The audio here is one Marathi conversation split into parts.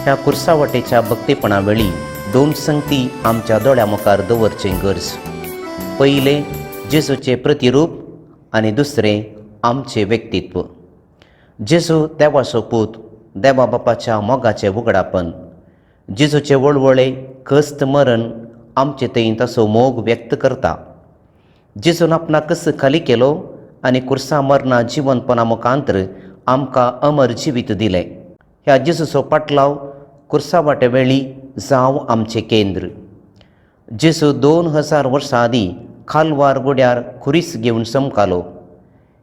ह्या कुर्सावटेच्या भक्तीपणावेळी दोन संगती आमच्या दोळ्यामुखार दवरचें गरज. पयले जेजूचे प्रतिरूप आनी दुसरें आमचें व्यक्तित्व. जेजू देवाचो पूत, देवा बापाच्या मोगाचें उगडापण. जेजूचे वळवळे कस्त मरण आमचे थंय तसो मोग व्यक्त करता. जेजून आपणाक कस खाली केलो आनी कुर्सा मरणा जिवंतपणा मुखांतर आमकां अमर जिवीत दिलें. ह्या जेजूचो पाटलाव कुर्सा वाटे वेळी जावं आमचें केंद्र. जेजू 2000 वर्सां आदीं खालवार गुड्यार खुरीस घेवन समकालो.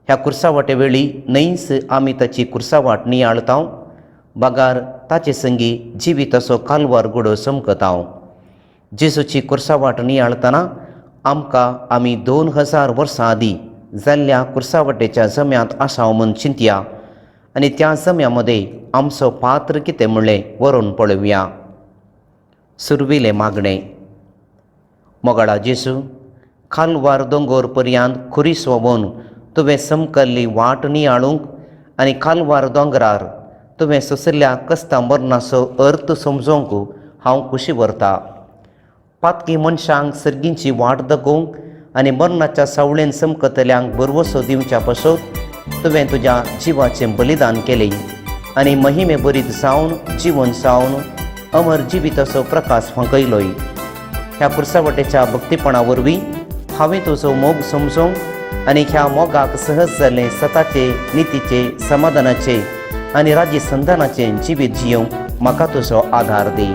ह्या कुर्सावाटे वेळी नैस आमी ताची कुर्सावाट नियाळतांव. बागार ताचे संगी जिवीत असो खालवार गुडो समकतांव. जेजूची कुर्सावाट नियाळतना आमकां आमी 2000 वर्सां आदीं जाल्ल्या कुर्सावटेच्या जम्यांत आसांव म्हूण चिंतया आनी त्या जम्या मदें आमचो पात्र कितें म्हणलें व्हरून पळोवया. सुरविलें मागणें. मोगाळा जेजू, खालवार दोंगोर पर्यांत खुरीस व्होवन तुवें समकल्ली वाट नियाळूंक आनी खालवार दोंगरार तुवें सोंसल्या कस्ता मरणाचो अर्थ समजोवंक हांव खुशी व्हरतां. पातकी मनशांक सर्गींची वाट दाखोवंक आनी मरणाच्या सावळेन समकतल्यांक बरवसो दिवच्या पासत तुवें तुज्या जिवाचें बलिदान केलें आनी महिमे बरीत जावन जिवन जावन अमर जिविताचो प्रकाश फंकयलोय. ह्या कुर्सावटेच्या भक्तीपणा वरवीं हांवें तुजो मोग समजोवंक आनी ह्या मोगाक सहज जाल्लें सताचे, नितीचे, समाधानाचे आनी राज्य संधानाचें जिवीत जियोवंक म्हाका तुजो आधार दी.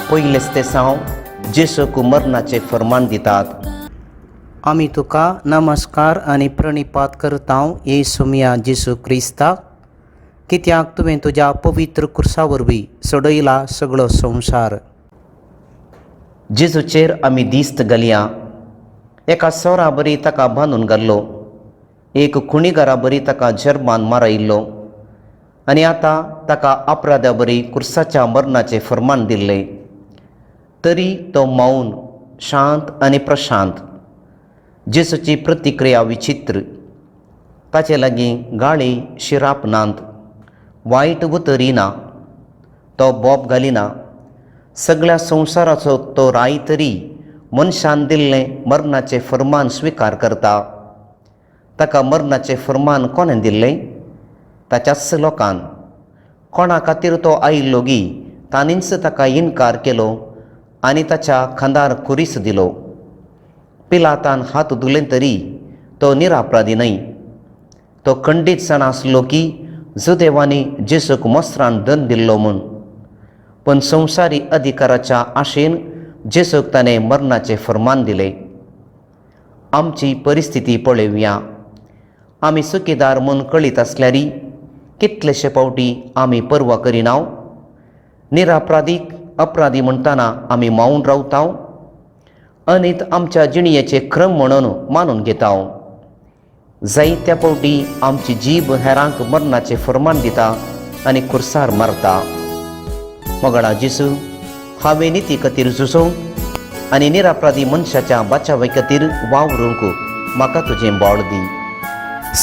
पयलेच ते साव जेजूक मरणाचें फर्मान दितात. आमी तुका नमस्कार आनी प्रणिपात करतांव येसुमिया जेजू क्रिस्ताक, कित्याक तुवें तुज्या पवित्र कुर्सा वरवीं सोडयला सगळो संवसार. जेजूचेर आमी दिस्त घालया. एका सोरा बरी ताका बांदून घाल्लो, एक कुणीगारा बरी ताका जर्मान मारयल्लो आनी आतां ताका अपराधा बरी कुर्साच्या मरणाचें फर्मान दिल्लें. तरी तो मौन, शांत आनी प्रशांत. जेजूची प्रतिक्रिया विचित्र. ताचे लागीं गाळी शिराप नांत, वायट उतरी ना. तो बोब घालिना. सगळ्या संवसाराचो तो राय तरी मनशान दिल्लें मरणाचें फर्मान स्विकार करता. ताका मरणाचें फर्मान कोणें दिल्लें? ताच्याच लोकान. कोणा खातीर तो आयिल्लो गी तांणीच ताका इन्कार केलो आनी ताच्या खांदार खुरीस दिलो. पिलातान हात धुले तरी तो निरापराधी न्हय. तो खंडीत जाण आसलो की जुदेवांनी जेजूक मोस्त्रान दंड दिल्लो म्हूण. पण संवसारी अधिकाराच्या आशेन जेजूक ताणें मरणाचें फर्मान दिलें. आमची परिस्थिती पळोवया. आमी सुखीदार म्हूण कळीत आसल्यारी कितलेशे फावटी आमी पर्वा करिनाव. निरापराधीक अपराधी म्हणटाना आमी मावून रावतांव. अनीत आमच्या जिणयेचे क्रम म्हणून मानून घेतांव. जायत्या फावटी आमची जीब हेरांक मरणाचें फर्मान दिता आनी कुर्सार मारता. मोगाळा जेजू, हांवें निती खातीर झुजोवंक आनी निरापराधी मनशाच्या बाचावे खातीर वावरूंक म्हाका तुजें बोळ दी.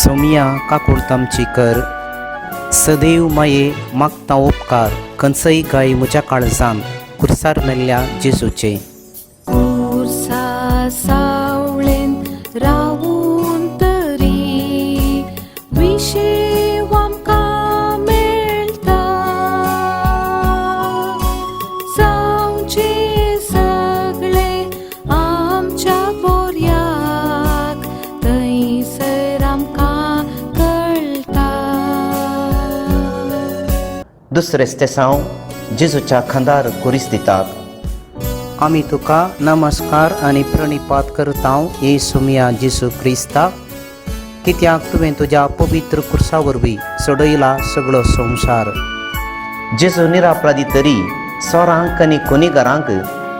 सोमिया काकुळतामची कर. सदैव माये मागता उपकार खंयचय गाय म्हज्या काळजान कुर्सार मेल्ल्या जेजूचे. कुर्सा सावळेन रावून तरी विशेव आमकां मेळटा. जावचे सगळे आमच्या बोरयाक थंयसर आमकां कळटा. दुसरें स्तेसांव जेजूच्या खांदार कुरीस दितात. आमी तुका नमस्कार आनी प्रणिपात करतां येसुमिया जेसू क्रिस्ता, कित्याक तुवें तुज्या पवित्र कुर्सा वरवीं सोडयला सगळो संवसार. जेजू निरापराधी तरी सोरांक आनी गुन्हेगारांक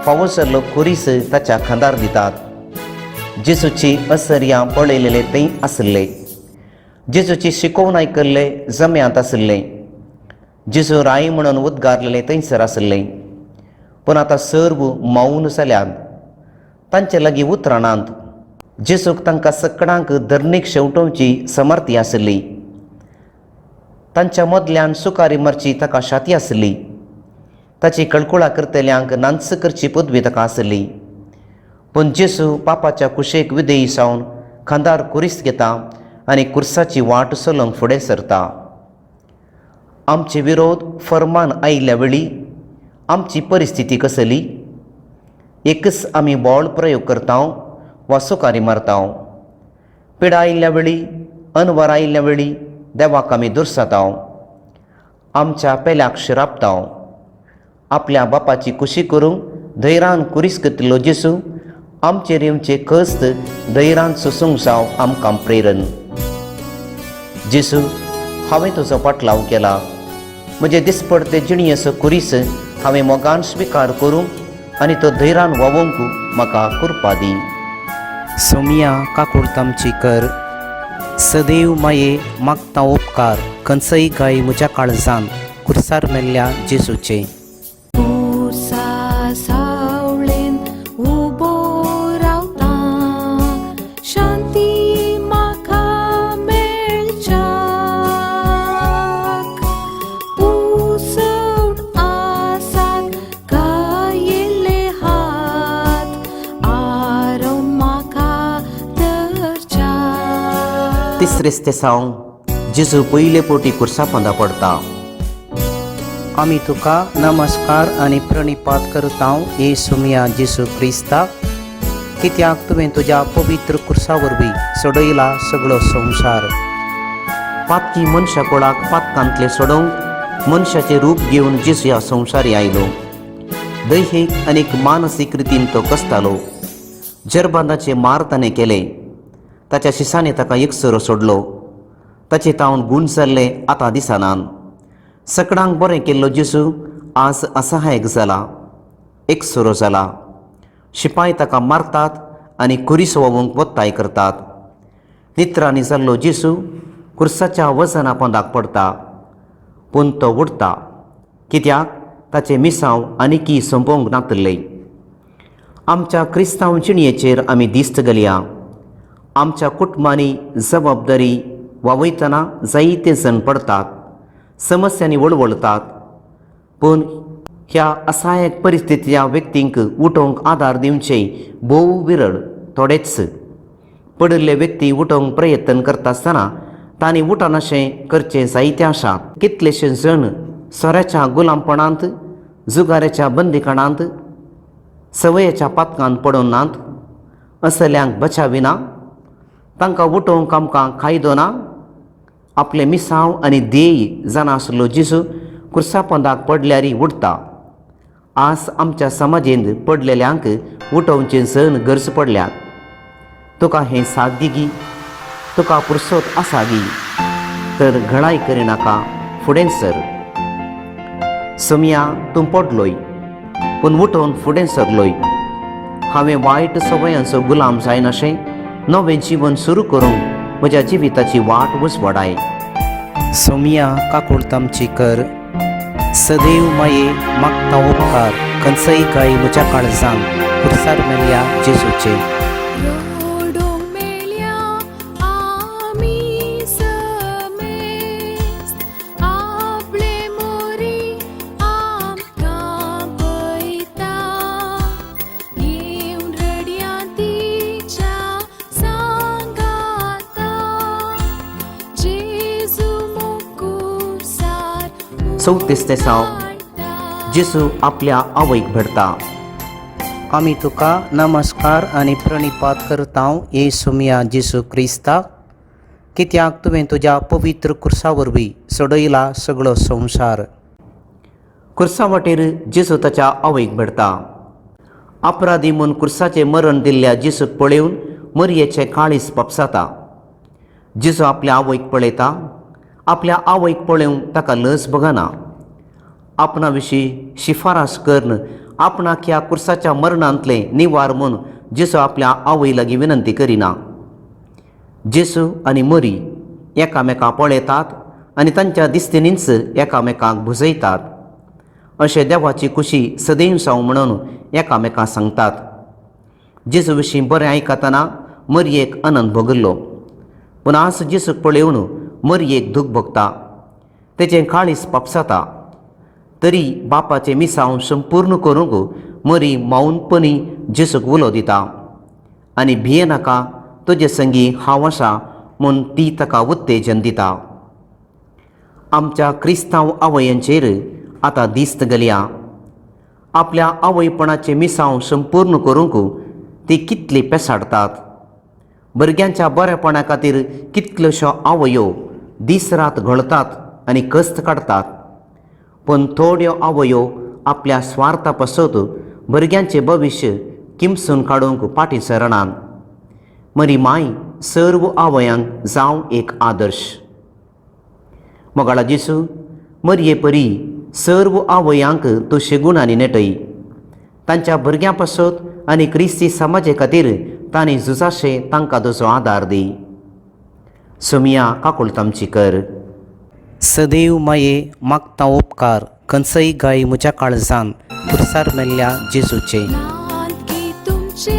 फावो जाल्लो कुरीस ताच्या खांदार दितात. जेजूची असर्या पळयलेले थंय आसले. जेजूची शिकोवन आयकल्ले जम्यांत आसले. जेजू राय म्हणून उद्गारलेले थंयसर आसले. पूण आतां सर्व मौन जाल्यात. तांचे लागीं उतरां नात. जेजूक तांकां सगळ्यांक धरणीक शेवटोवची समर्थी आसली. तांच्या मदल्यान सुकारी मारची ताका शाती आसली. ताची कळकुळा करतल्यांक नांच करची पदवी ताका आसली. पूण जेजू पापाच्या कुशेक विधेयी जावन खांदार कुरीस घेता आनी कुर्साची वाट चलोवंक फुडें सरता. आमचे विरोध फर्मान आयिल्ल्या वेळी आमची परिस्थिती कसली? एकच आमी बोळ प्रयोग करता वा सुकारी मारता. पिडा आयिल्ल्या वेळी, अनवर आयिल्ल्या वेळी देवाक आमी दुर्साता. आमच्या पेल्याक शिरापता. आपल्या बापाची कुशी करूंक धैर्यान कुरीस घेतिल्लो जेजू आमचेर येवचे कस्त धैर्यान सोसूंक जाव आमकां प्रेरण. जेजू, हांवें तुजो पाटलाव केला. म्हजे दिसपडते जिणयेचो कुरीस हांवें मोगान स्विकार करूंक आनी तो धैर्यान वावोवंक म्हाका कृपा दी. सोमिया काकुळतामची कर, सदैव माये मागता उपकार, खंयचय गाय म्हज्या काळजान कुर्सार मेल्ल्या जेजूचे. कुर्सा सावळेन उबो रावता, शांती म्हाका मेळच्याक. उसण आसात गायिल्ले हात, आरो म्हाका धरच्याक. तिसरेच ते सावन जेजू पयले पोटी कुर्सा पोंदा पडटा. आमी तुका नमस्कार आनी प्रणिपात करतां येसुमिया जेसू क्रिस्ता, कित्याक तुवें तुज्या पवित्र कुर्सा वरवीं सोडयला सगळो संवसार. पातकी मनशा कुळाक पातकांतले सोडोवंक मनशाचें रूप घेवन जेजू ह्या संवसारी आयलो. दैहीक आनी मानसीक रितीन तो कसतालो. जरबांदाचे मार ताणें केले. ताच्या शिसांनी ताका एकसरो सोडलो. ताचे तावन गूण जाल्ले आतां दिसनात. सगळ्यांक बरें केल्लो जेजू आज असहायक जाला, एकसरो जाला. शिपाय ताका मारतात आनी कुरीस वोवंक वत्ताय करतात. नित्रांनी जाल्लो जेजू कुर्साच्या वजना पोंदाक पडटा. पूण तो उडटा, कित्याक ताचे मिसांव आनिकी संपोवंक नातले. आमच्या क्रिस्तांव जिणयेचेर आमी दिश्ट घालया. आमच्या कुटुंबांनी जबाबदारी वावयतना जायते जण पडतात, समस्यांनी वळवळतात. पूण ह्या असहायक परिस्थितीच्या व्यक्तींक उठोवंक आदार दिवचे भोव विरळ, थोडेच. पडिल्ले व्यक्ती उठोवंक प्रयत्न करता आसतना तांणी उठनाशें करचें जायते आसात. कितलेशे जण सोऱ्याच्या गुलामपणांत, जुगाऱ्याच्या बंदिखणांत, सवयेच्या पातकांत पडून नात. असल्यांक बचाविना. तांकां उठोवंक आमकां खायदो ना. आपले मिसांव आनी देय जाणा आसलो जेजू कुर्सा पोंदाक पडल्यारी उडटा. आज आमच्या समाजेंत पडलेल्यांक उठोवचें जण गरज पडल्यात. तुका हें साध्य गी, तुका पुरसोत आसा गी, तर घणाय करिनाका, फुडें सर. सोमिया, तूं पडलोय पूण उठोवन फुडें सरलोय. हांवें वायट सवयांचो गुलाम जायनाशें नवें जीवन सुरू करूंक म्हज्या जिविताची वाट वसवडाय. सोमिया काकुळतामची कर, सदैव माये मागता उपकार, खंयचय गाय म्हज्या काळजान कुर्सार मेल्ल्या जेजूचे. रोडोंक मेल्या आमी समेस्त, आपले मोरी आमकां पळयता. येवन रडया तिच्या सांगाता, जेजू मुकुसार 34 जेजू आपल्या आवयक भेटता. आमी तुका नमस्कार आनी प्रणिपात करतां येसुमिया जेसू क्रिस्ता, कित्याक तुवें तुज्या पवित्र कुर्सा वरवीं सोडयला सगळो संवसार. खुर्सा वाटेर जेजू ताच्या आवयक भेटता. अपराधी म्हूण खुर्साचें मरण दिल्ल्या जेजूक पळयवन मरयेचें काळीज पपसाता. जेजू आपल्या आवयक पळयता. आपल्या आवयक पळोवन ताका लज बगना. आपणा विशीं शिफारस करून आपणाक ह्या खुर्साच्या मरणांतलें निवार म्हूण जेजू आपल्या आवय लागीं विनंती करिना. जेजू आनी मरी एकामेकां पळयतात आनी तांच्या दिसतीनीच एकामेकांक बुजयतात. अशें देवाची खुशी सदैव जावं म्हणून एकामेकांक सांगतात. जेजू विशीं बरें आयकतना मरयेक आनंद भोगिल्लो. पूण आज जेजूक पळयवन मरयेक दूख भोगता. तेचें काळीज पपसाता. तरी बापाचें मिसांव संपूर्ण करूंक मरी मौनपणी जेजूक उलो दिता आनी भियेनाका, तुजे संगी हांव आसा म्हूण ती ताका उत्तेजन दिता. आमच्या क्रिस्तांव आवयांचेर आतां दिस्त घालया. आपल्या आवयपणाचें मिसांव संपूर्ण करूंक ती कितली पेसाडतात. भुरग्यांच्या बरेपणा खातीर कितल्योश्यो आवयो दीस रात घोळतात आनी कश्ट काडतात. पूण थोड्यो आवयो आपल्या स्वार्था पासत भुरग्यांचें भविश्य किमसून काडूंक फाटीं सरनात. मरी माय सर्व आवयांक जावं एक आदर्श. मोगाळा जेजू, मरये परी सर्व आवयांक तूं शेगुणांनी नेटय. तांच्या भुरग्यां पासत आनी क्रिस्ती समाजे खातीर तांणी झुजाशें तांकां तुजो आदार दी. सुमिया काकुळतामची कर. सदैव माये मागता उपकार खंयचय गाय म्हज्या काळजान खुर्सार मेल्ल्या जेजूचे. नानकी तुमचे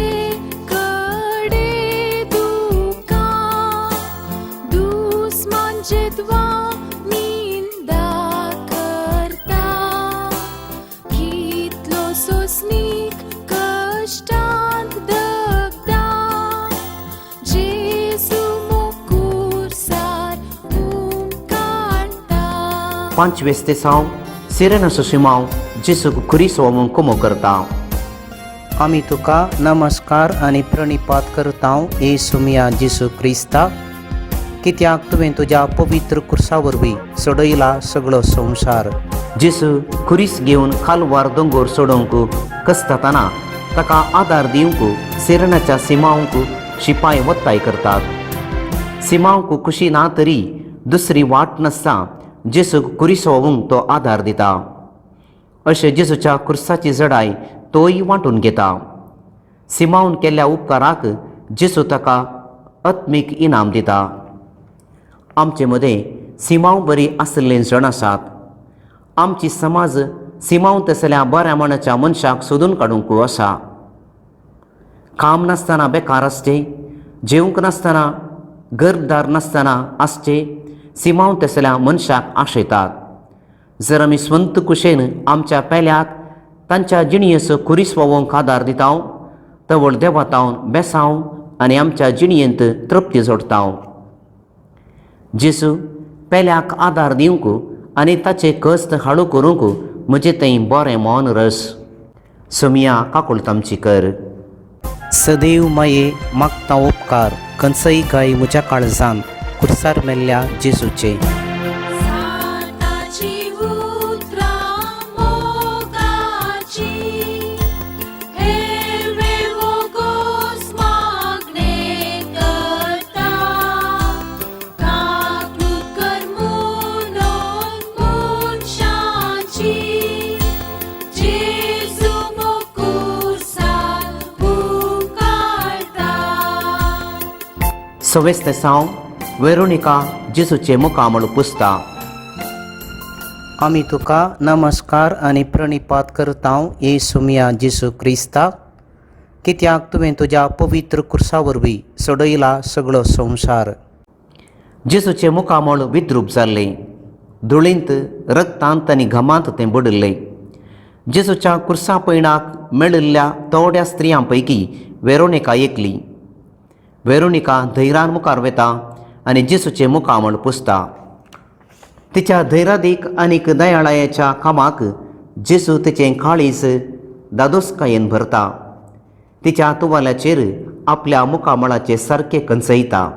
कडे दुका दुस्मान जेदवा निंदा करता. कितलो सोसनीक कश्टांत दगदा जेजू मुकुरसार काडटा. 5 साव सिरेनाचो शिमाव जेजूक खुरीस वोवून कुमो करता. आमी तुका नमस्कार आनी प्रणिपात करता येसुमिया जेजू क्रिस्ता, कित्याक तुवें तुज्या पवित्र खुर्सा वरवीं सोडयला सगळो संवसार. जेजू खुरीस घेवन खालवार दोंगोर सोडूंक कसताना ताका आदार दिवंक सिरेनाच्या सिमांक शिपाय वत्ताय करतात. सिमांक खुशी ना तरी दुसरी वाट नासता जेजूक खुरीस वोवूंक तो आदार दिता. अशें जेजूच्या खुर्साची जडाय तोय वांटून घेता. सिमावन केल्ल्या उपकाराक जेजू ताका आत्मीक इनाम दिता. आमचे मदें सिमांव बरी आसलें जण आसात. आमची समाज सिमांव तसल्या बऱ्या मनाच्या मनशाक सोदून काडूंक आसा. काम नासतना बेकार आसचें, जेवंक नासतना घरदार नासतना आसचें सिमांव तसल्या मनशाक आशयतात. जर आमी स्वंत कुशेन आमच्या पेल्याक तांच्या जिणयेचो खुरीस वोवंक आदार दिता, तवळ देवातावन बेसांव आनी आमच्या जिणयेंत तृप्ती जोडटा. जेजू पेल्याक आदार दिवंक आनी ताचे कश्ट हाळू करूंक म्हजें थंय बरें मौन रस. सुमिया काकुळतामची कर. सदैव माये मागता उपकार खंयचय गाय म्हज्या काळजान खुर्सार मेल्ल्या जेजूचे. साताची उतरां मोगाची हेरवेळ वोगोस मागणे करता. काकूट कर म्हणून मनशांची जेजू मुकुरसार काडटा. 26 साव वेरोनिका जेजूचे मुखामळ पुसता. आमी तुका नमस्कार आनी प्रणिपात करता येसुमिया जेजू क्रिस्ता, कित्याक तुवें तुज्या पवित्र खुर्सा वरवीं सोडयला सगळो संवसार. जेजूचे मुखामळ विद्रूप जाल्लें. धुळींत रक्तांत आनी घामांत तें बुडिल्लें. जेजूच्या खुर्सा पैणाक मेळिल्ल्या थोड्या स्त्रियां पैकी वेरोनिका एकली. वेरोनिका धैर्यान मुखार वेता आनी जेजूचे मुखामळ पुसता. तिच्या धैर्यादीक आनीक दयाळायेच्या कामाक जेजू तिचें काळीज दादोसकायेन भरता. तिच्या तुवाल्याचेर आपल्या मुखामळाचे सारके कंचयता.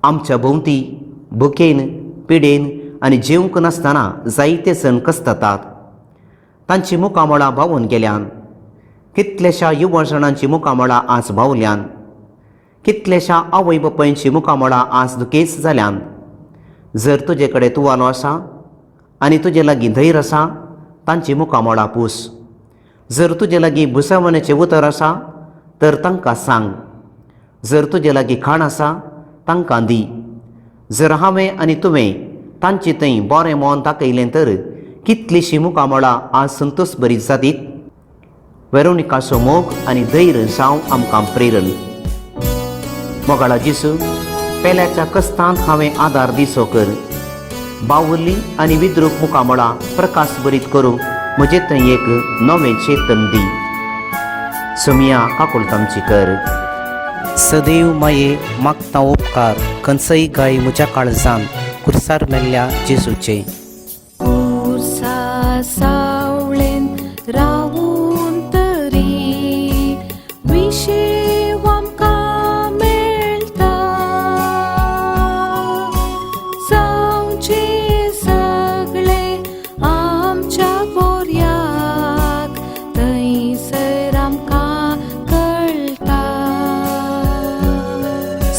आमच्या भोवती भुकेन पिडेन आनी जेवंक नासतना जायते जण कसतातात. तांची मुखामळां भावून गेल्यान. कितलेशा युवा जाणांची मुखामळां आज भावल्यान. कितलेशा आवय बापायंची मुखामळां आज दुखेच जाल्यान. जर तुजे कडेन तुवालो आसा आनी तुजे लागीं धैर्य आसा तांची मुखामळां पूस. जर तुजे लागीं बुसावण्याचें उतर आसा तर तांकां सांग. जर तुजे लागीं खाण आसा तांकां दी. जर हांवें आनी तुवें तांचे थंय बरें मोन दाखयलें तर कितलीशीं मुखामळां आज संतोश बरी जातीत. वेरोनिकाचो मोग आनी धैर्य जावं आमकां प्रेरण. मोगाळा जेसू, पेल्याच्या कश्टांत हांवें आदार दिसो कर. बावुरली आनी विद्रूप मुखामळां प्रकाश बरीत करूंक म्हजे थंय एक नवें चेतन दी. सुमिया काकुळतांची कर. सदैव माये मागता उपकार खंयचय गाय म्हज्या काळजान कुर्सार मेल्ल्या जेजूचे. कुर्सा सावळेन रावून तरी विशेव आमकां मेळटा. जावचे सगळे आमच्या बोरयाक थंयसर आमकां कळटा.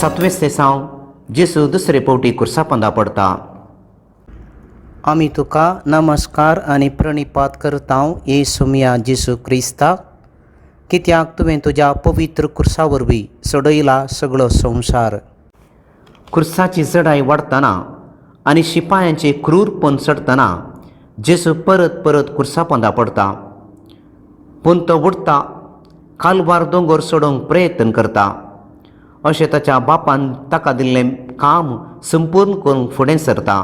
7वें स्तेसांव जेसू दुसरे फावटी कुर्सा पंदा पडटा. आमी तुका नमस्कार आनी प्रणिपात करता येसुमिया जेसू क्रिस्ताक, कित्याक तुवें तुज्या पवित्र कुर्सा वरवीं सोडयला सगळो संवसार. कुर्साची चडाई वाडटना आनी शिपायांचे क्रूरपण चडटना जेसू परत परत कुर्सा पंदा पडटा. पूण तो उठता, कालवार दोंगर सोडूंक प्रयत्न करता. अशें ताच्या बापान ताका दिल्लें काम संपूर्ण करूंक फुडें सरता.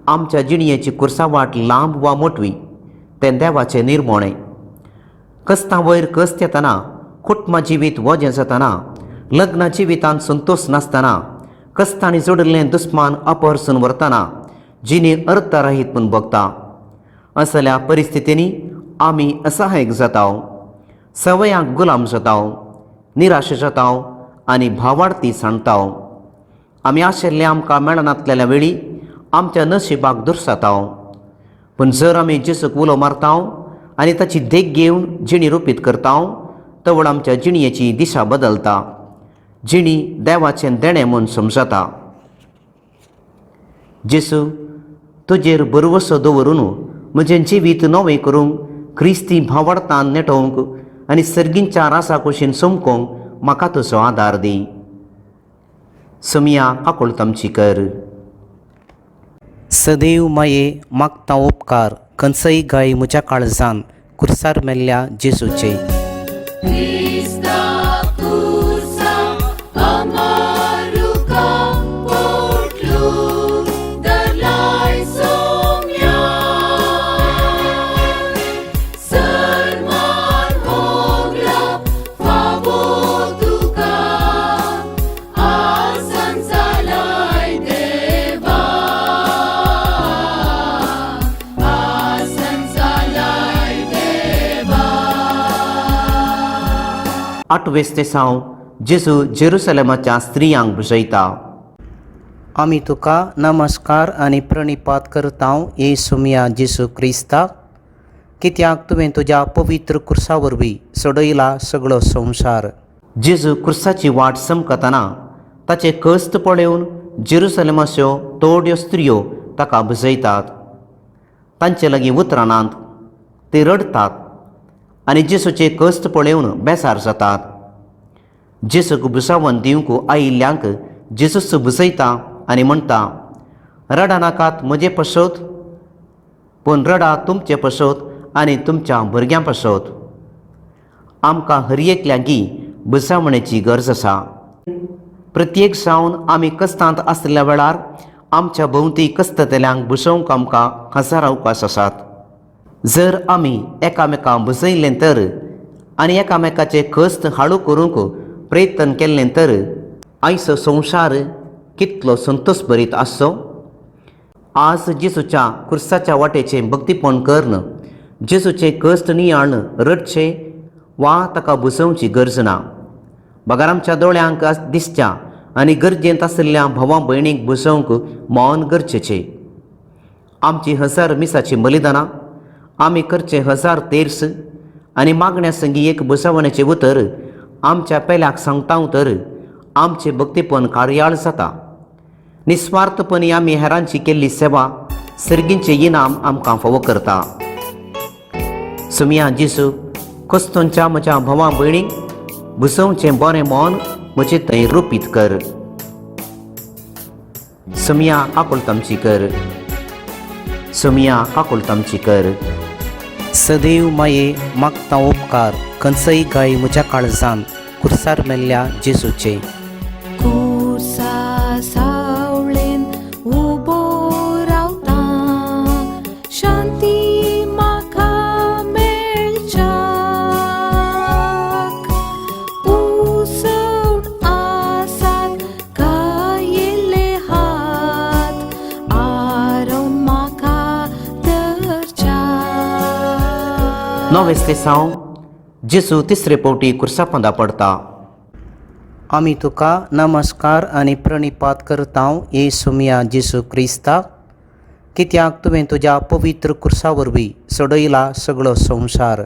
आमच्या जिणयेची कुर्सावाट लांब वा मोटवी तें देवाचें निर्मोणें. कस्तां वयर कस्त येतना, कुटुंब जिवीत वजें जातना, लग्न जिवितांत संतोश नासतना, कस्तांनी जोडिल्लें दुस्मान अपहरसून व्हरतना जिणे अर्थरहीत म्हूण भोगता. असल्या परिस्थितींनी आमी असहायक जाता, सवयांक गुलाम जाता, निराश जाता आनी भावार्थी सांडटा. आमी आशिल्लें आमकां मेळनासलेल्या वेळी आमच्या नशिबाक दुर्साता. पूण जर आमी जेसूक उलो मारता आनी ताची देख घेवन जिणी रुपीत करता तवळ आमच्या जिणयेची दिशा बदलता. जिणी देवाचें देणें म्हूण समजता. जेसू, तुजेर भरवसो दवरून म्हजें जिवीत नवें करूंक, क्रिस्ती भावार्थान नेटोवंक आनी सर्गींच्या रासा कुशीन सोमकोवंक म्हाका तुजो आदार दी. सुमिया काकुळतांची कर. सदैव माये मागता उपकार खंयचय गाय म्हज्या काळजान कुर्सार मेल्ल्या जेजूचे. Krista kursa amaruka potlu darlai somya. Sarman hogla favotuka asan salai deva. Asan salai deva. 8वें स्तेसांव जेजू जेरुसलेमाच्या स्त्रियांक बुजयता. आमी तुका नमस्कार आनी प्रणिपात करता येसुमिया जेसू क्रिस्ताक, कित्याक तुवें तुज्या पवित्र कुर्सा वरवीं सोडयला सगळो संवसार. जेजू कुर्साची वाट समकतना ताचे कश्ट पळोवन जेरुसलेमाच्यो थोड्यो स्त्रियो ताका बुजयतात. तांचे लागीं उतरानात, ते रडतात आनी जेसूचे कश्ट पळोवन बेजार जातात. जेसूक बुसावण दिवंक आयिल्ल्यांक जेसूस बुजयता आनी म्हणटा, रडा नाकात म्हजे पसोत, पूण रडा तुमचे पसोत आनी तुमच्या भुरग्यां पसोत. आमकां हर एकल्यागी बुसावणेची गरज आसा. प्रत्येक जावन आमी कश्टांत आसलेल्या वेळार आमच्या भोंवती कश्टतल्यांक बुसोवंक आमकां हजार अवकाश आसात. जर आमी एकामेकांक बुजयलें तर आनी एकामेकाचे कश्ट हाळू करूंक प्रयत्न केल्लें तर आयचो संवसार कितलो संतोश भरीत आसचो. आज जेसूच्या कुर्साच्या वाटेचें भक्तीपण करन, जेसूचे कश्ट नियाळन रडचें वा ताका बुसोवची गरज ना. बगार आमच्या दोळ्यांक दिसच्या आनी गरजेंत आशिल्ल्या भावां भयणीक बुसोवंक मौन गरजेचें. आमची हजार मिसाची बलिदानां आमी करचे 1000 तेर्स आनी मागण्या संगी एक बसवण्याचे उतर आमच्या पेल्याक सांगता तर आमचे भक्तीपण कार्याळ जाता. निस्वार्थपणी आमी हेरांची केल्ली सेवा सर्गींचे इनाम आमकां फावो करता. सुमिया जेसू कस्तोंच्या म्हज्या भावा भयणीक बुसवचें बरें मन म्हजे थंय रोपीत कर. सुमिया आकुलतामची कर. सुमिया आकुलतामची कर. सदैव माये मागता उपकार खंयचय गाय म्हज्या काळजान कुर्सार मेल्ल्या जेसूचे. खुर्सा सावळेन उबो रावता शांती म्हाका मेळच्याक. उसण आसात गायिल्ले हात आरोन म्हाका धरच्याक. 9 साव जेसू तिसरे पावटी कुर्सापोंदा पडटा. आमी तुका नमस्कार आनी प्रणिपात करता येसुमिया जेसू क्रिस्ताक, कित्याक तुवें तुज्या पवित्र कुर्सा वरवीं सोडयला सगळो संवसार.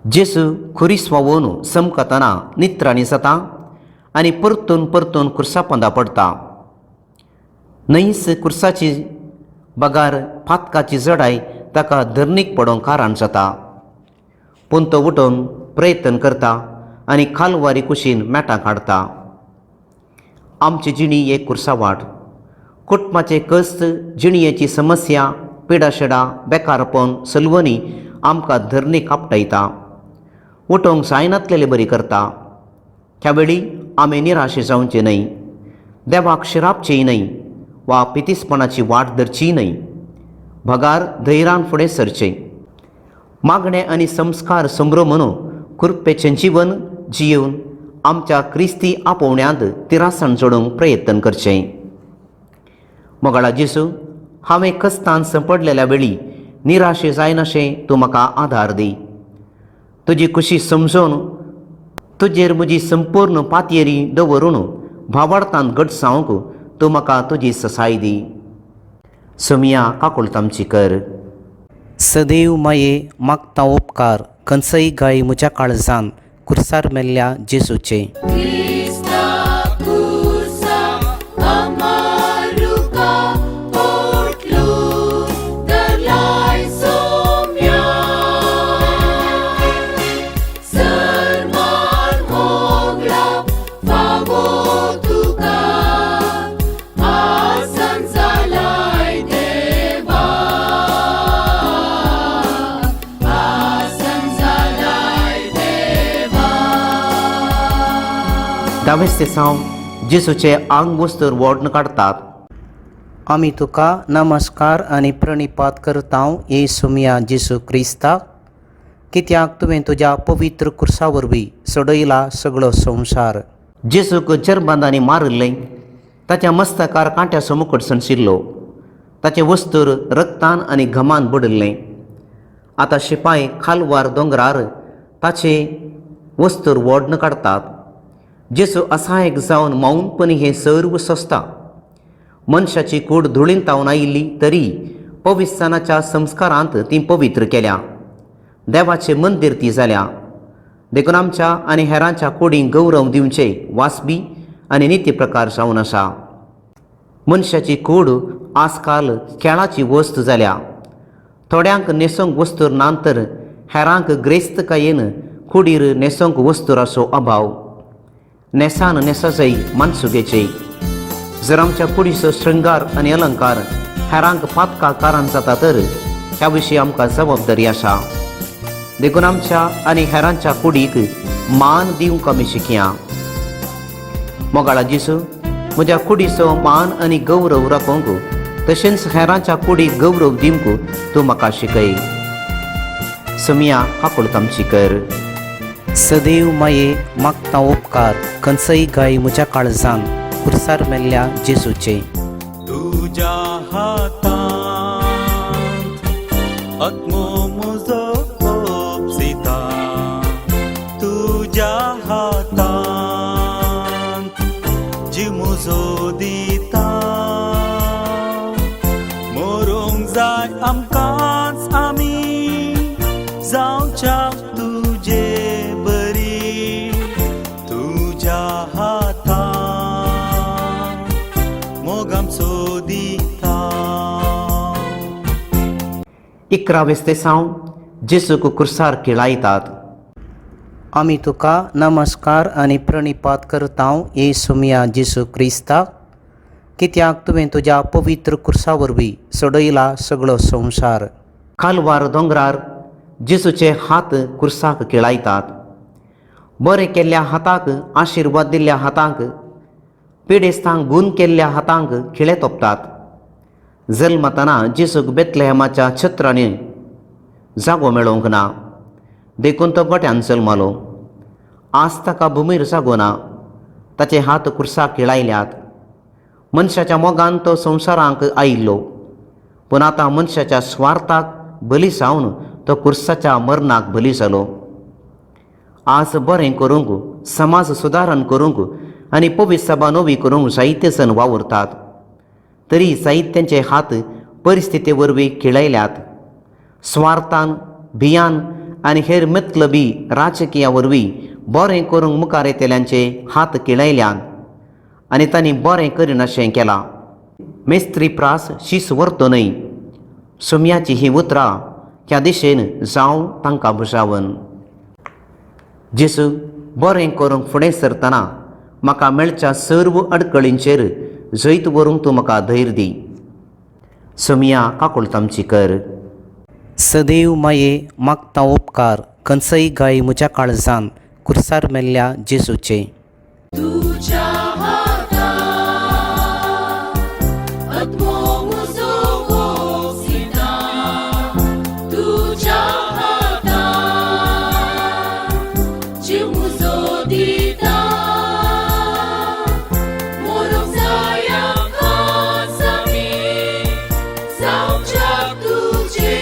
जेसू खुरीस वावून समकतना नित्राणी जाता आनी परतून परतून कुर्सापोंदा पडटा. नैस कुर्साची बगार फातकाची जडाय ताका धरणीक पडोवंक कारण जाता. पूण तो उठोवन प्रयत्न करता आनी खालवारी कुशीन मेटां काडटा. आमची जिणी एक कुर्सावाट. कुटुंबाचे कस्त, जिणयेची समस्या, पिडाशेडा, बेकारपण, सलवनी आमकां धरणीक आपटायता. उठोवंक जायनातलेले बरी करता. ह्या वेळी आमी निराशे जावचे न्हय, देवाक शिरापचेय न्हय वा पितीसपणाची वाट धरची न्हय. भगार धैर्यान फुडें सरचें. मागणे आनी संस्कार संभ्रमून कृपेचें जीवन जियेवन आमच्या क्रिस्ती आपोवण्यांत तिरासण जोडूंक प्रयत्न करचें. मोगाळा जेसू, हांवें कस्तान संपडलेल्या वेळी निराशे जायनाशें तूं म्हाका आधार दी. तुजी खुशी समजून तुजेर म्हजी संपूर्ण पातयेरी दवरून भावार्थान घटसावंक तूं म्हाका तुजी ससाय दी. सुमिया काकुळतामची कर. सदैव माये मागता उपकार खंयचय गाय म्हज्या काळजान कुर्सार मेल्ल्या जेसूचे. Krista kursa amaruka potlu darlai somya sarman mogla favo tuka asan zalai deva asan zalai deva. 10 साव जेसूचे आंग वस्तूर वोडन काडटात. आमी तुका नमस्कार आनी प्रणिपात करता येसुमिया जेसू क्रिस्ताक, कित्याक तुवें तुज्या पवित्र कुर्सा वरवीं सोडयला सगळो संवसार. जेसूक जरबांदांनी मारिल्लें, ताच्या मस्तकार कांट्याचो मुकुट सणशिल्लो, ताचे वस्तूर रक्तान आनी घमान बुडिल्लें. आतां शिपाय खालवार दोंगरार ताचे वस्तूर वोडन काडटात. जेसू असायक जावन मौनपणी हें सर्व सोंसता. मनशाची कूड धुळीन तावन आयिल्ली तरी पवित्रस्थानाच्या संस्कारांत ती पवित्र केल्या. देवाचें मंदीर ती जाल्या. देखून आमच्या आनी हेरांच्या कुडींक गौरव दिवचे वासबी आनी नित्य प्रकार जावन आसा. मनशाची कूड आजकाल खेळाची वस्त जाल्या. थोड्यांक नेसोंक वस्तूर नांतर हेरांक ग्रेस्तकायेन कुडीर नेसोंक वस्तुराचो अभाव. नेसान नेसाचेय मानसुगेचे. जर आमच्या कुडीचो श्रृंगार आनी अलंकार हेरांक फातका कारण जाता तर ह्या विशीं आमकां जबाबदारी आसा. देखून आमच्या आनी हेरांच्या कुडीक मान दिवंक आमी शिकया. मोगाळा जेसू, म्हज्या कुडीचो मान आनी गौरव राखोवंक तशेंच हेरांच्या कुडीक गौरव दिवंक तूं म्हाका शिकय. सुमिया काकुळतामची कर. सदैव माये मागता उपकार खंयचय गाय म्हज्या काळजान कुर्सार मेल्ल्या जेसूचे. तुज्या हातांत आत्मो म्हजो ओपसिता. तुज्या हातांत जीव म्हजो दिता. मोरूंक जाय आमकांच आमी हाता मोगाम सोदिता 11 तेसांव जेसूक क्रुसार खिळायतात. आमी तुका नमस्कार आनी प्रणिपात करता येसुमिया जेसू क्रिस्ताक, कित्याक तुवें तुज्या पवित्र कुर्सा वरवीं सोडयला सगळो संवसार. कालवार दोंगरार जेसूचे हात कुर्साक खिळायतात. बरें केल्ल्या हाताक, आशिर्वाद दिल्ल्या हातांक, पिडेस्तांक गूण केल्ल्या हातांक खिळे तोपतात. जल्मतना जेसूक बेतलेहमाच्या छत्रांनी जागो मेळोवंक ना, देखून तो गोट्यान जल्मलो. आज ताका भुमीर जागो ना, ताचे हात कुर्साक खिळायल्यात. मनशाच्या मोगान तो संवसारांक आयिल्लो, पूण आतां मनशाच्या स्वार्थाक बली जावन तो कुर्साच्या मरणाक बली जालो. आज बरें करूंक, समाज सुदारण करूंक आनी पवित्र सभा नवी करूंक जायते जण वावुरतात, तरी जायत्यांचे हात परिस्थिती वरवीं खिळयल्यात. स्वार्थान, भियान आनी हेर मतलबी राजकिया वरवीं बरें करूंक मुखार येतल्यांचे हात खिळयल्यात आनी तांणी बरें करिनाशें केलां. मेस्त्री प्रास शीस व्हरतो न्हय, सुमयाची ही उतरां ह्या दिशेन जावं तांकां बुजावन. जेसू, बरें करूंक फुडें सरतना म्हाका मेळच्या सर्व अडकळींचेर जैत व्हरूंक तूं म्हाका धैर्य दी. सुमया काकुळतांची कर. सदैव माये मागता उपकार, खंयचय गाय म्हज्या काळजान कुर्सार मेल्ल्या जेसूचे. तुझ्या हातांत आत्मो म्हजो वोसिता. तुझ्या हातांत जीव म्हजो दिता. मोरूंक जाया खास आमी, जावच्याक तुजे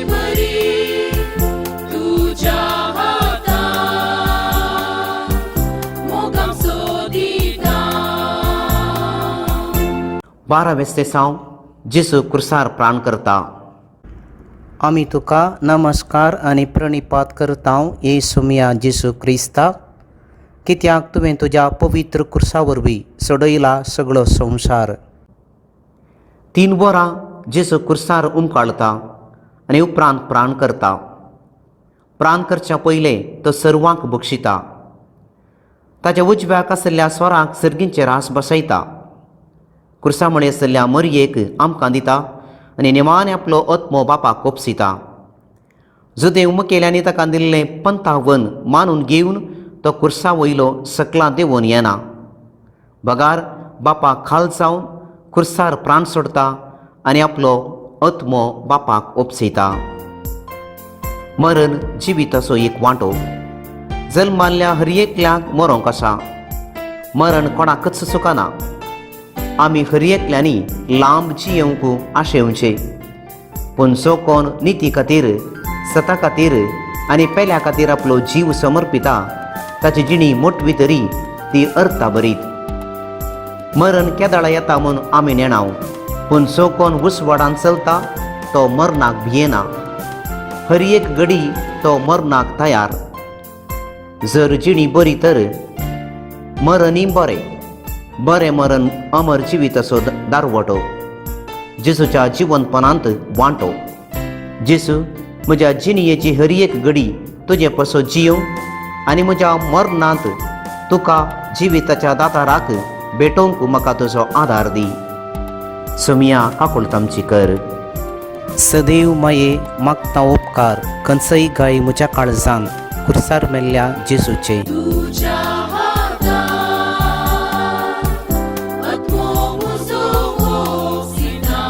बरी. तुझ्या हातांत मोगाम सोदिता. 12 तेसांव जेसू क्रुसार प्राण करता. आमी तुका नमस्कार आनी प्रणिपात करता येसुमिया जेसू क्रिस्ताक, कित्याक तुवें तुज्या पवित्र कुर्सा वरवीं सोडयला सगळो संवसार. 3 वरां जेसू कुर्सार उमकाळता आनी उपरांत प्राण करता. प्राण करच्या पयलें तो सर्वांक बक्षिता. ताच्या उजव्याक आसल्या स्वराक सर्गींचे रास बसयता. कुर्सा म्हळ्यार आसल्या मरयेक आमकां दिता आनी निमाणे आपलो आत्मो बापाक ओपसिता. जो देव मुखेल्यांनी ताका दिल्लें पंथावन मानून घेवन तो कुर्सा वयलो सकलां देंवोन येना. बगार बापाक खाल जावन कुर्सार प्राण सोडता आनी आपलो आत्मो बापाक ओपसिता. मरण जिविताचो एक वांटो. जल्माल्ल्या हर एकल्याक मरोंक आसा. मरण कोणाकच सुखाना. आमी हर एकल्यांनी लांब जियेवंक आशेवचे, पूण जो कोण निती खातीर, सता खातीर आनी पेल्या खातीर आपलो जीव समर्पिता, ताची जिणी मोटवी तरी ती अर्था बरीत. मरण केदाळा येता म्हूण आमी नेणाव, पूण जो कोण उसवाडान चलता तो मरणाक भियेना. हर एक घडी तो मरणाक तयार. जर जिणी बरी तर मरणय बरें. बरें मरण अमर जिविताचो दारवटो, जेसूच्या जिवंतपणांत वांटो. जेसू, म्हज्या जिणयेची हर एक घडी तुजे पासो जियो आनी म्हज्या मरणांत तुका जिविताच्या दाताराक भेटोवंक म्हाका तुजो आदार दी. सुमया काकुळतांची कर. सदैव माये मागता उपकार, खंयचय गाय म्हज्या काळजान कुर्सार मेल्ल्या जेसूचे. तुझ्या हातांत आत्मो म्हजो वोसिता.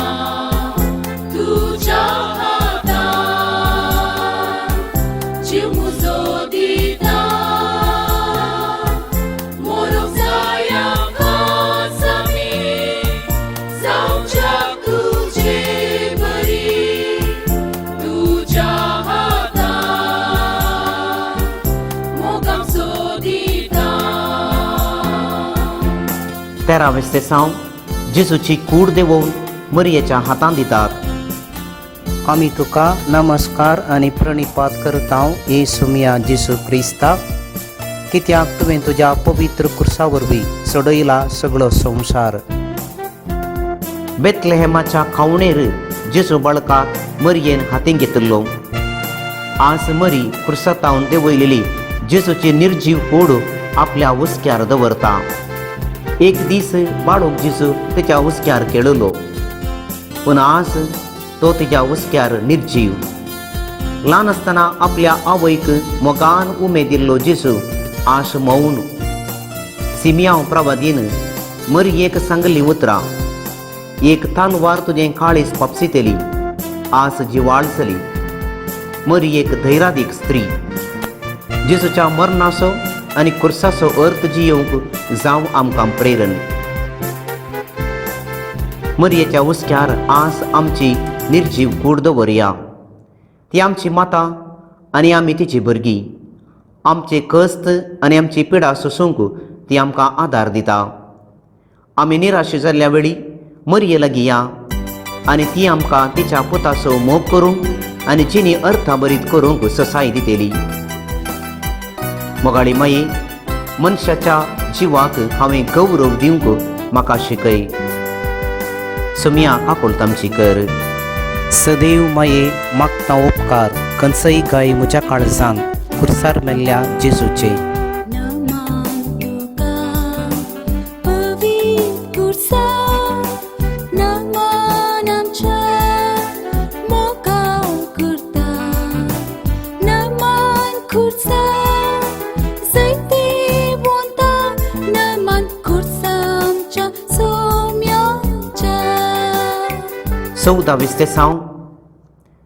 तुझ्या हातांत जीव म्हजो दिता. मोरूंक जाया खास आमी, जावच्याक तुजे बरी. तुझ्या हातांत मोगाम सोदिता. 13 तेसांव जेसूची कूड देंवोवन मरयेच्या हातांत दितात. आमी तुका नमस्कार आनी प्रणिपात करता येसुमिया जेसू क्रिस्ताक, कित्याक तुवें तुज्या पवित्र कुर्सा वरवीं सोडयला सगळो संवसार. बेतलेहेमाच्या खावणेर जेजू बाळकाक मरयेन हातीन घेतिल्लो. आज मरी कुर्सातावन देंवयलेली जेजूची निर्जीव कूड आपल्या हुस्क्यार दवरता. एक दीस बाळूक जेजू तेच्या हुस्क्यार खेळलो, पूण आज तो तेच्या हुस्क्यार निर्जीव. ल्हान आसतना आपल्या आवयक मोगान उमेदिल्लो जेजू आज मौन. सिमियांव प्रवादीन मरयेक सांगली उतरां, एक तानवार तुजें काळीज पापसितेली, आज जिवाळ जाली. मरयेक धैर्यादीक स्त्री. जेजूच्या मरणाचो आनी कुर्साचो अर्थ जियोवंक जावं आमकां प्रेरण. मरयेच्या हुस्क्यार आज आमची निर्जीव कूड दवरया. ती आमची माता आनी आमी तिची भुरगीं. आमचे कश्ट आनी आमची पिडा सोसूंक ती आमकां आदार दिता. आमी निराश जाल्ल्या वेळी मरये लागीं या आनी ती आमकां तिच्या पुताचो मोग करूंक आनी जिणी अर्थाभरीत करूंक ससाय दितेली. मोगाळी माये, मनशाच्या जिवाक हांवें गौरव दिवंक म्हाका शिकय. सुमिया आकुलतामची कर. सदैव माये मागता उपकार, खंयचय गाय म्हज्या काळजांत कुर्सार मेल्ल्या जेजूचे. नमान तुका पवित्र कुर्सा, नमान आमच्या मोगाळ करता. नमान कुर्सा जैते वोंता, नमान कुर्सा आमच्या सोम्याच्या. 14 सावन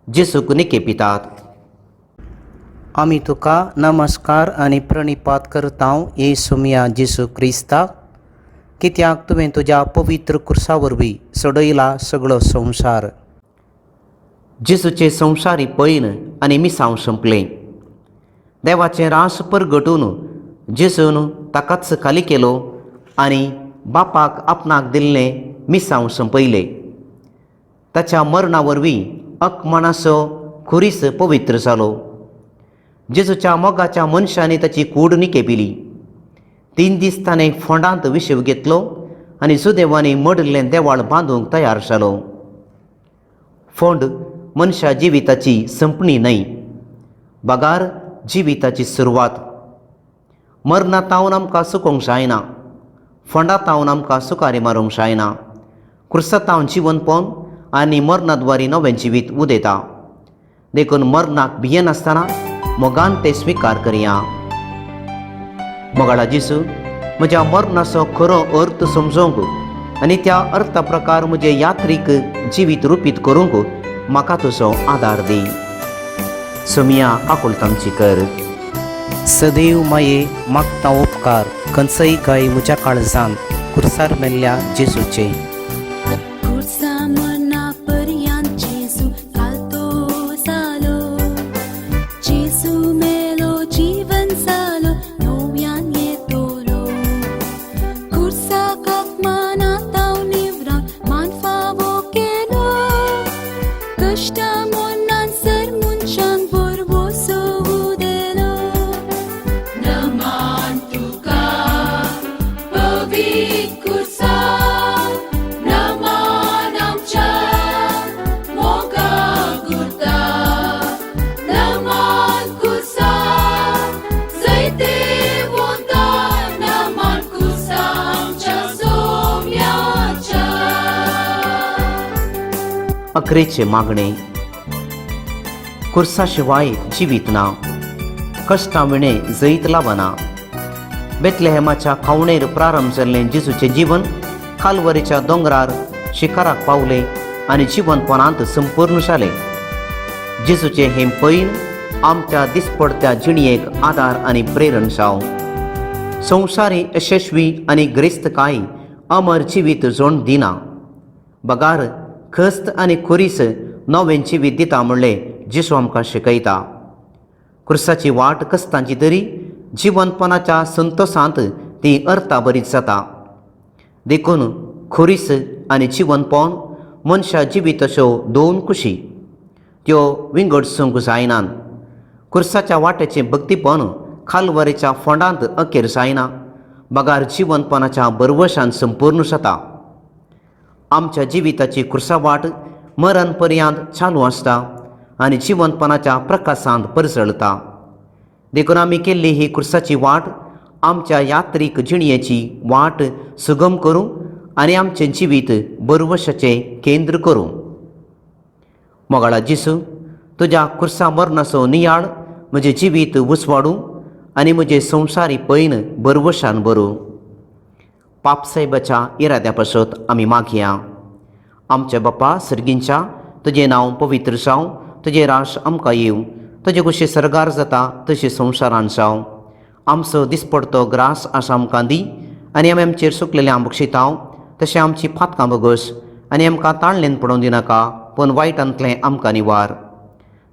जेजूक निकेपितात. आमी तुका नमस्कार आनी प्रणिपात करता येसुमिया जेजू क्रिस्ताक, कित्याक तुवें तुज्या पवित्र कुर्सा वरवीं सोडयला सगळो संवसार. जेजूचे संवसारी पैन आनी मिसांव संपलें. देवाचें रास परगटून जेजून ताकाच खाली केलो आनी बापाक आपणाक दिल्लें मिसांव संपयलें. ताच्या मरणा वरवीं अकमणाचो खुरीस पवित्र जालो. जेजूच्या मोगाच्या मनशांनी ताची कूड निकेपिली. 3 दीस ताणें फोंडांत विशव घेतलो आनी सुदैवानी मडलें देवाळ बांदूंक तयार जालो. फोंड मनशा जिविताची संपणी न्हय, बगार जिविताची सुरवात. मरणांतावन आमकां सुकोवंक जायना, फोंडांतावन आमकां सुकारे मारूंक जायना. कुर्सातावन जिवन पोवन आनी मरणाद्वारी नवें जिवीत उदेता. देखून मरणाक भियेनासतना मोगान ते स्विकार करया. मोगाळा जेजू, म्हज्या मरणाचो खरो अर्थ समजोवंक आनी त्या अर्था प्रकार म्हजें यात्रीक जिवीत रुपीत करूंक म्हाका तुजो आदार दी. सुमिया आकुलतामची कर. सदैव माये मागता उपकार, खंयचय गाय म्हज्या काळजांत कुर्सार मेल्ल्या जेजूचे. कुर्सा मरणा पर्यंत जेजू घालतो जालो. जेजू मेलो जीवन जालो, नव्यान येतलो. कुर्साक अपमानांताव निवरावन मान फावो केलो. कश्टा मरणान सर मनशांक बरवो सोवू देलो. नमान तुका पवित्र कुर्सा, नमान आमच्या मोगाळ करता. नमान कुर्सा जैते वोंता, नमान कुर्सा आमच्या सोम्याच्या. अकरेचे मागणे. कुर्सा शिवाय जिवीत ना, कश्टा विणे जैत लावना. बेतलेहेमाच्या खावणेर प्रारंभ जाल्लें जेजूचें जीवन कालवरीच्या दोंगरार शिखराक पावलें आनी जीवनपणांत संपूर्ण जालें. जेजूचें हें पैन आमच्या दिसपडत्या जिणयेक आदार आनी प्रेरण जावं. संवसारी यशस्वी आनी ग्रेस्तकाय अमर जिवीत जोड दिना, बगार खस्त आनी खुरीस नवें जिवीत दिता म्हणलें जेजू आमकां शिकयता. कुर्साची वाट कस्तांची तरी जीवनपणाच्या संतोशांत ती अर्थाभरीत जाता. देखून खुरीस आनी जीवनपण मनशा जिविताच्यो 2 कुशी, त्यो विंगड सोंक जायनात. कुर्साच्या वाट्याचें भक्तीपण खालवरेच्या फोंडांत अखेर जायना, बगार जिवंतपणाच्या बरवशान संपूर्ण जाता. आमच्या जिविताची खुर्सावाट मरण पर्यंत चालू आसता आनी जिवंतपणाच्या प्रकाशांत परजळता. देखून आमी केल्ली ही खुर्साची वाट आमच्या यात्रीक जिणयेची वाट सुगम करूं आनी आमचें जिवीत बरवशाचें केंद्र करूं. मोगाळा जेसू, तुज्या खुर्सा मरणाचो नियाळ म्हजें जिवीत उसवाडूं आनी म्हजें संवसारी पैन बरवशान भरूं. पापसाहेबाच्या इराद्या पासत आमी मागया. आमच्या बापा सर्गींच्या, तुजें नांव पवित्र जावं, तुजें राज आमकां येवं, तुजें कशें सरगार जाता तशें संवसारान जावं. आमचो दिसपडतो ग्रास आसा आमकां दी आनी आमी आमचेर सुकलेलें आंबकशितांव, तशें आमची फातकां बगस आनी आमकां ताळलेन पडोवं दिनाका, पूण वायटांतलें आमकां निवार.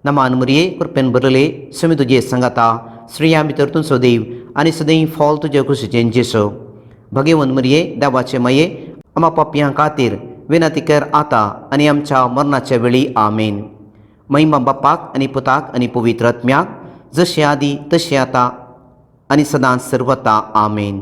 नमान मरिये, कृपेन भरले, समी तुजे संगाता, स्त्रियां भितर तुजो देव आनी सदैव फॉल तुजे कुशीचें जेसो. भगेवन मरिये, देवाचे माये, आम्हा पापयां खातीर विनंती कर आता आनी आमच्या मरणाच्या वेळी आमेन. महिमा बापाक आनी पुताक आनी पवित्र आत्म्याक, जशें आदी तशें आतां आनी सदांच सर्वता आमेन.